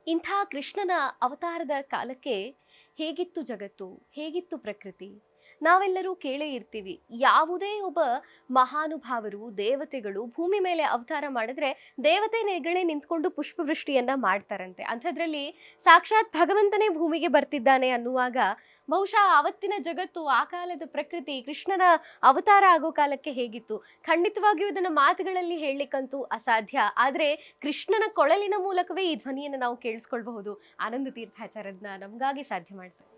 ಇಂಥ ಕೃಷ್ಣನ ಅವತಾರದ ಕಾಲಕ್ಕೆ ಹೇಗಿತ್ತು ಜಗತ್ತು, ಹೇಗಿತ್ತು ಪ್ರಕೃತಿ? ನಾವೆಲ್ಲರೂ ಕೇಳೇ ಇರ್ತೀವಿ. ಯಾವುದೇ ಒಬ್ಬ ಮಹಾನುಭಾವರು, ದೇವತೆಗಳು ಭೂಮಿ ಮೇಲೆ ಅವತಾರ ಮಾಡಿದ್ರೆ ದೇವತೆಗಳೇ ನಿಂತ್ಕೊಂಡು ಪುಷ್ಪವೃಷ್ಟಿಯನ್ನ ಮಾಡ್ತಾರಂತೆ. ಅಂಥದ್ರಲ್ಲಿ ಸಾಕ್ಷಾತ್ ಭಗವಂತನೇ ಭೂಮಿಗೆ ಬರ್ತಿದ್ದಾನೆ ಅನ್ನುವಾಗ ಬಹುಶಃ ಆವತ್ತಿನ ಜಗತ್ತು, ಆ ಕಾಲದ ಪ್ರಕೃತಿ, ಕೃಷ್ಣನ ಅವತಾರ ಆಗೋ ಕಾಲಕ್ಕೆ ಹೇಗಿತ್ತು? ಖಂಡಿತವಾಗಿಯೂ ಇದನ್ನ ಮಾತುಗಳಲ್ಲಿ ಹೇಳಲಿಕ್ಕಂತೂ ಅಸಾಧ್ಯ. ಆದ್ರೆ ಕೃಷ್ಣನ ಕೊಳಲಿನ ಮೂಲಕವೇ ಈ ಧ್ವನಿಯನ್ನು ನಾವು ಕೇಳಿಸ್ಕೊಳ್ಬಹುದು. ಆನಂದ ತೀರ್ಥಾಚಾರ್ಯರನ್ನ ನಮಗಾಗಿ ಸಾಧ್ಯ ಮಾಡ್ತಾರೆ.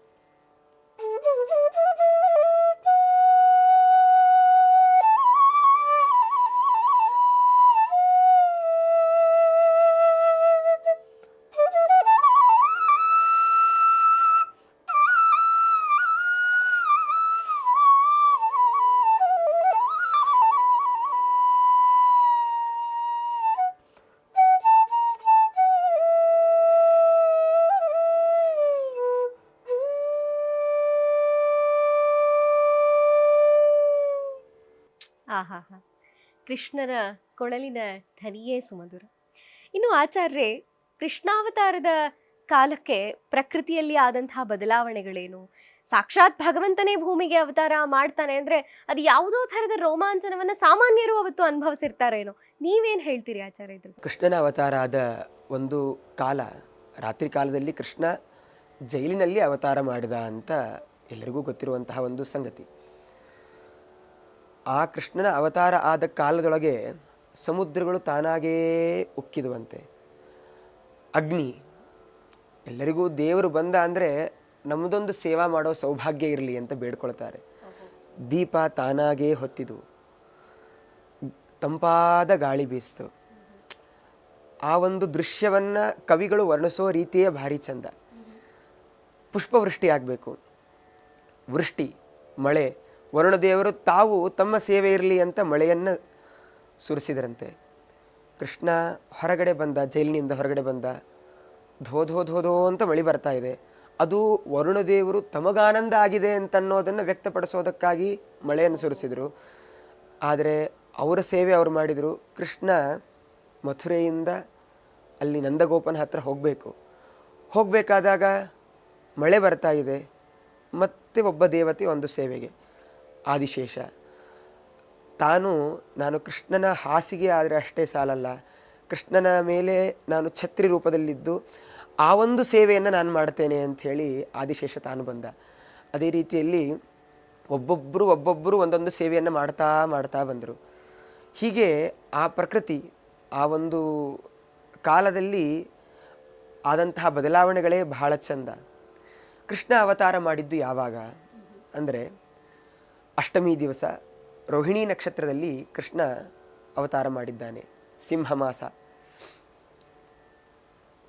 ಆಹಾ, ಕೃಷ್ಣನ ಕೊಳಲಿನ ಧ್ವನಿಯೇ ಸುಮಧುರ. ಇನ್ನು ಆಚಾರ್ಯರೇ, ಕೃಷ್ಣಾವತಾರದ ಕಾಲಕ್ಕೆ ಪ್ರಕೃತಿಯಲ್ಲಿ ಆದಂತಹ ಬದಲಾವಣೆಗಳೇನು? ಸಾಕ್ಷಾತ್ ಭಗವಂತನೇ ಭೂಮಿಗೆ ಅವತಾರ ಮಾಡ್ತಾನೆ ಅಂದ್ರೆ ಅದು ಯಾವುದೋ ಥರದ ರೋಮಾಂಚನವನ್ನ ಸಾಮಾನ್ಯರು ಅವತ್ತು ಅನುಭವಿಸಿರ್ತಾರೇನೋ. ನೀವೇನು ಹೇಳ್ತೀರಿ ಆಚಾರ್ಯ ಇದ್ರು? ಕೃಷ್ಣನ ಅವತಾರ ಆದ ಒಂದು ಕಾಲ, ರಾತ್ರಿ ಕಾಲದಲ್ಲಿ ಕೃಷ್ಣ ಜೈಲಿನಲ್ಲಿ ಅವತಾರ ಮಾಡಿದ ಅಂತ ಎಲ್ಲರಿಗೂ ಗೊತ್ತಿರುವಂತಹ ಒಂದು ಸಂಗತಿ. ಆ ಕೃಷ್ಣನ ಅವತಾರ ಆದ ಕಾಲದೊಳಗೆ ಸಮುದ್ರಗಳು ತಾನಾಗೇ ಉಕ್ಕಿದುವಂತೆ. ಅಗ್ನಿ, ಎಲ್ಲರಿಗೂ ದೇವರು ಬಂದ ಅಂದರೆ ನಮ್ಮದೊಂದು ಸೇವಾ ಮಾಡೋ ಸೌಭಾಗ್ಯ ಇರಲಿ ಅಂತ ಬೇಡ್ಕೊಳ್ತಾರೆ. ದೀಪ ತಾನಾಗೇ ಹೊತ್ತಿದು, ತಂಪಾದ ಗಾಳಿ ಬೀಸ್ತು. ಆ ಒಂದು ದೃಶ್ಯವನ್ನು ಕವಿಗಳು ವರ್ಣಿಸೋ ರೀತಿಯೇ ಭಾರಿ ಚಂದ. ಪುಷ್ಪವೃಷ್ಟಿ ಆಗಬೇಕು, ವೃಷ್ಟಿ, ಮಳೆ, ವರುಣದೇವರು ತಾವು ತಮ್ಮ ಸೇವೆ ಇರಲಿ ಅಂತ ಮಳೆಯನ್ನು ಸುರಿಸಿದರಂತೆ. ಕೃಷ್ಣ ಹೊರಗಡೆ ಬಂದ, ಜೈಲಿನಿಂದ ಹೊರಗಡೆ ಬಂದ, ಧೋ ಧೋ ಧೋ ಧೋ ಅಂತ ಮಳೆ ಬರ್ತಾ ಇದೆ. ಅದು ವರುಣದೇವರು ತಮಗಾನಂದ ಆಗಿದೆ ಅಂತನ್ನೋದನ್ನು ವ್ಯಕ್ತಪಡಿಸೋದಕ್ಕಾಗಿ ಮಳೆಯನ್ನು ಸುರಿಸಿದರು. ಆದರೆ ಅವರ ಸೇವೆ ಅವರು ಮಾಡಿದರು. ಕೃಷ್ಣ ಮಥುರೆಯಿಂದ ಅಲ್ಲಿ ನಂದಗೋಪನ ಹತ್ರ ಹೋಗಬೇಕಾದಾಗ ಮಳೆ ಬರ್ತಾ ಇದೆ. ಮತ್ತೆ ಒಬ್ಬ ದೇವತೆ ಒಂದು ಸೇವೆಗೆ, ಆದಿಶೇಷ, ನಾನು ಕೃಷ್ಣನ ಹಾಸಿಗೆ ಆದರೆ ಅಷ್ಟೇ ಸಾಲಲ್ಲ, ಕೃಷ್ಣನ ಮೇಲೆ ನಾನು ಛತ್ರಿ ರೂಪದಲ್ಲಿದ್ದು ಆ ಒಂದು ಸೇವೆಯನ್ನು ನಾನು ಮಾಡ್ತೇನೆ ಅಂಥೇಳಿ ಆದಿಶೇಷ ತಾನು ಬಂದ. ಅದೇ ರೀತಿಯಲ್ಲಿ ಒಬ್ಬೊಬ್ಬರು ಒಂದೊಂದು ಸೇವೆಯನ್ನು ಮಾಡ್ತಾ ಬಂದರು. ಹೀಗೆ ಆ ಪ್ರಕೃತಿ, ಆ ಒಂದು ಕಾಲದಲ್ಲಿ ಆದಂತಹ ಬದಲಾವಣೆಗಳೇ ಬಹಳ ಚಂದ. ಕೃಷ್ಣ ಅವತಾರ ಮಾಡಿದ್ದು ಯಾವಾಗ ಅಂದರೆ ಅಷ್ಟಮಿ ದಿವಸ ರೋಹಿಣಿ ನಕ್ಷತ್ರದಲ್ಲಿ ಕೃಷ್ಣ ಅವತಾರ ಮಾಡಿದ್ದಾನೆ. ಸಿಂಹಮಾಸ,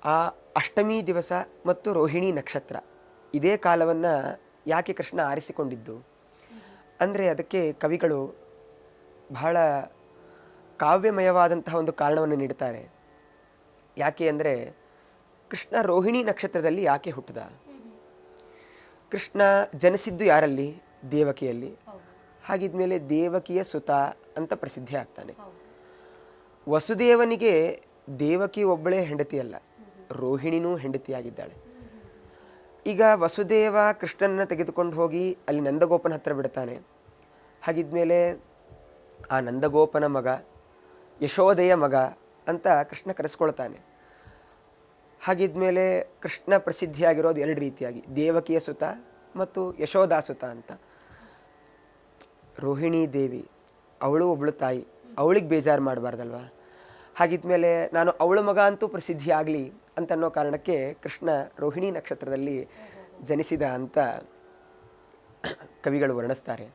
ಆ ಅಷ್ಟಮಿ ದಿವಸ ಮತ್ತು ರೋಹಿಣಿ ನಕ್ಷತ್ರ, ಇದೇ ಕಾಲವನ್ನು ಯಾಕೆ ಕೃಷ್ಣ ಆರಿಸಿಕೊಂಡಿದ್ದು ಅಂದರೆ ಅದಕ್ಕೆ ಕವಿಗಳು ಬಹಳ ಕಾವ್ಯಮಯವಾದಂತಹ ಒಂದು ಕಾರಣವನ್ನು ನೀಡುತ್ತಾರೆ. ಯಾಕೆ ಅಂದರೆ ಕೃಷ್ಣ ರೋಹಿಣಿ ನಕ್ಷತ್ರದಲ್ಲಿ ಯಾಕೆ ಹುಟ್ಟಿದ? ಕೃಷ್ಣ ಜನಿಸಿದ್ದು ಯಾರಲ್ಲಿ? ದೇವಕಿಯಲ್ಲಿ. ಹಾಗಿದ್ಮೇಲೆ ದೇವಕಿಯ ಸುತ ಅಂತ ಪ್ರಸಿದ್ಧಿ ಆಗ್ತಾನೆ. ವಸುದೇವನಿಗೆ ದೇವಕಿ ಒಬ್ಬಳೇ ಹೆಂಡತಿಯಲ್ಲ, ರೋಹಿಣಿನೂ ಹೆಂಡತಿಯಾಗಿದ್ದಾಳೆ. ಈಗ ವಸುದೇವ ಕೃಷ್ಣನನ್ನು ತೆಗೆದುಕೊಂಡು ಹೋಗಿ ಅಲ್ಲಿ ನಂದಗೋಪನ ಹತ್ರ ಬಿಡ್ತಾನೆ. ಹಾಗಿದ್ಮೇಲೆ ಆ ನಂದಗೋಪನ ಮಗ, ಯಶೋದೆಯ ಮಗ ಅಂತ ಕೃಷ್ಣ ಕರೆಸ್ಕೊಳ್ತಾನೆ. ಹಾಗಿದ್ಮೇಲೆ ಕೃಷ್ಣ ಪ್ರಸಿದ್ಧಿಯಾಗಿರೋದು ಎರಡು ರೀತಿಯಾಗಿ, ದೇವಕಿಯ ಸುತ ಮತ್ತು ಯಶೋದಾಸುತ ಅಂತ. ರೋಹಿಣಿ ದೇವಿ ಅವಳು ಒಬ್ಬಳು ತಾಯಿ, ಅವಳಿಗೆ ಬೇಜಾರು ಮಾಡಬಾರ್ದಲ್ವ. ಹಾಗಿದ್ಮೇಲೆ ನಾನು ಅವಳ ಮಗ ಅಂತೂ ಪ್ರಸಿದ್ಧಿ ಆಗಲಿ ಅಂತನ್ನೋ ಕಾರಣಕ್ಕೆ ಕೃಷ್ಣ ರೋಹಿಣಿ ನಕ್ಷತ್ರದಲ್ಲಿ ಜನಿಸಿದ ಅಂತ ಕವಿಗಳು ವರ್ಣಿಸ್ತಾರೆ.